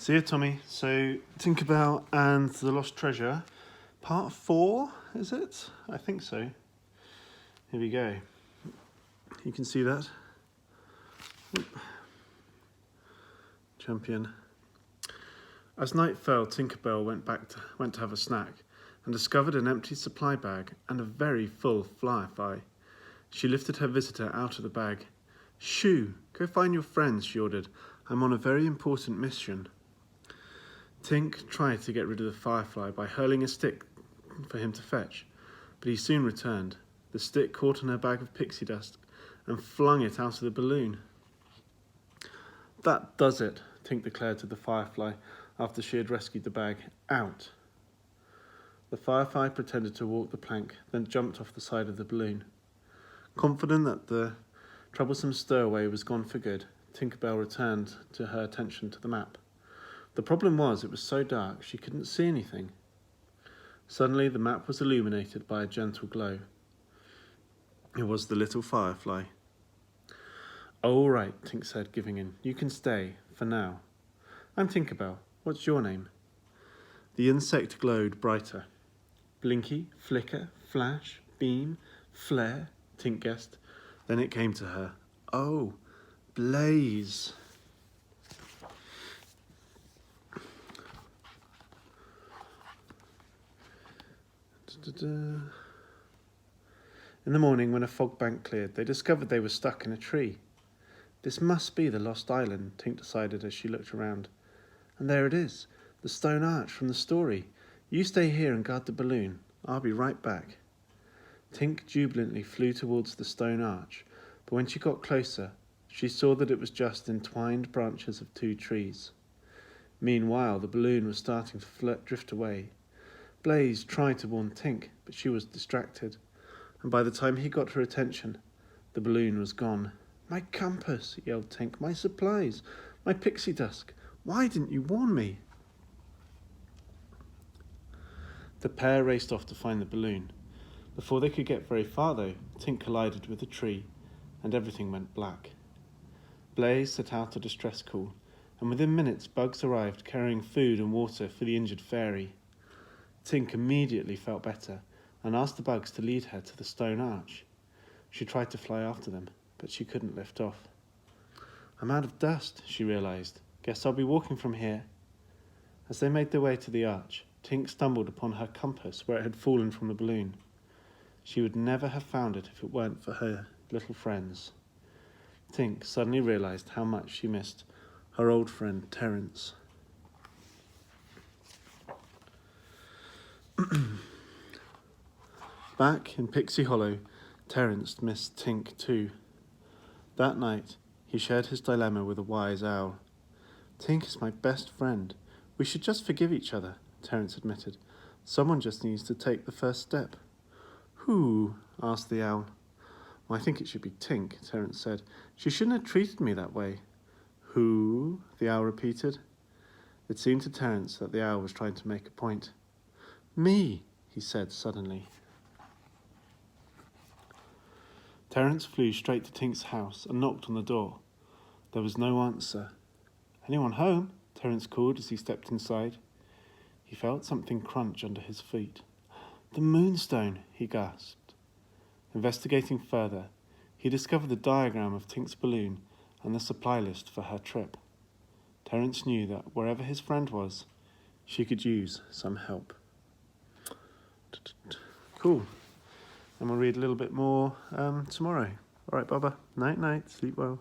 See you, Tommy. So, Tinkerbell and the Lost Treasure, part 4, is it? I think so. Here we go. You can see that. Oop. Champion. As night fell, Tinkerbell went to have a snack and discovered an empty supply bag and a very full Firefly. She lifted her visitor out of the bag. "Shoo, go find your friends," she ordered. "I'm on a very important mission." Tink tried to get rid of the Firefly by hurling a stick for him to fetch, but he soon returned. The stick caught on her bag of pixie dust and flung it out of the balloon. "That does it," Tink declared to the Firefly after she had rescued the bag. "Out." The Firefly pretended to walk the plank, then jumped off the side of the balloon. Confident that the troublesome stowaway was gone for good, Tinkerbell returned to her attention to the map. The problem was it was so dark she couldn't see anything. Suddenly the map was illuminated by a gentle glow. It was the little Firefly. "All right," Tink said, giving in. "You can stay, for now. I'm Tinkerbell. What's your name?" The insect glowed brighter. Blinky, flicker, flash, beam, flare, Tink guessed. Then it came to her. "Oh, Blaze." In the morning, when a fog bank cleared, they discovered they were stuck in a tree. This must be the Lost Island, Tink decided as she looked around. And there it is, the stone arch from the story. "You stay here and guard the balloon. I'll be right back." Tink jubilantly flew towards the stone arch, but when she got closer, she saw that it was just entwined branches of 2 trees. Meanwhile, the balloon was starting to drift away. Blaze tried to warn Tink, but she was distracted, and by the time he got her attention, the balloon was gone. "My compass," yelled Tink, "my supplies, my pixie dust. Why didn't you warn me?" The pair raced off to find the balloon. Before they could get very far, though, Tink collided with a tree, and everything went black. Blaze set out a distress call, and within minutes Bugs arrived carrying food and water for the injured fairy. Tink immediately felt better and asked the bugs to lead her to the stone arch. She tried to fly after them, but she couldn't lift off. "I'm out of dust," she realised. "Guess I'll be walking from here." As they made their way to the arch, Tink stumbled upon her compass where it had fallen from the balloon. She would never have found it if it weren't for her little friends. Tink suddenly realised how much she missed her old friend Terence. Back in Pixie Hollow, Terence missed Tink too. That night, he shared his dilemma with a wise owl. "Tink is my best friend. We should just forgive each other," Terence admitted. "Someone just needs to take the first step." "Who?" asked the owl. "Well, I think it should be Tink," Terence said. "She shouldn't have treated me that way." "Who?" the owl repeated. It seemed to Terence that the owl was trying to make a point. "Me," he said suddenly. Terence flew straight to Tink's house and knocked on the door. There was no answer. "Anyone home?" Terence called as he stepped inside. He felt something crunch under his feet. "The moonstone," he gasped. Investigating further, he discovered the diagram of Tink's balloon and the supply list for her trip. Terence knew that wherever his friend was, she could use some help. Cool. And we'll read a little bit more tomorrow. All right, Bubba. Night, night. Sleep well.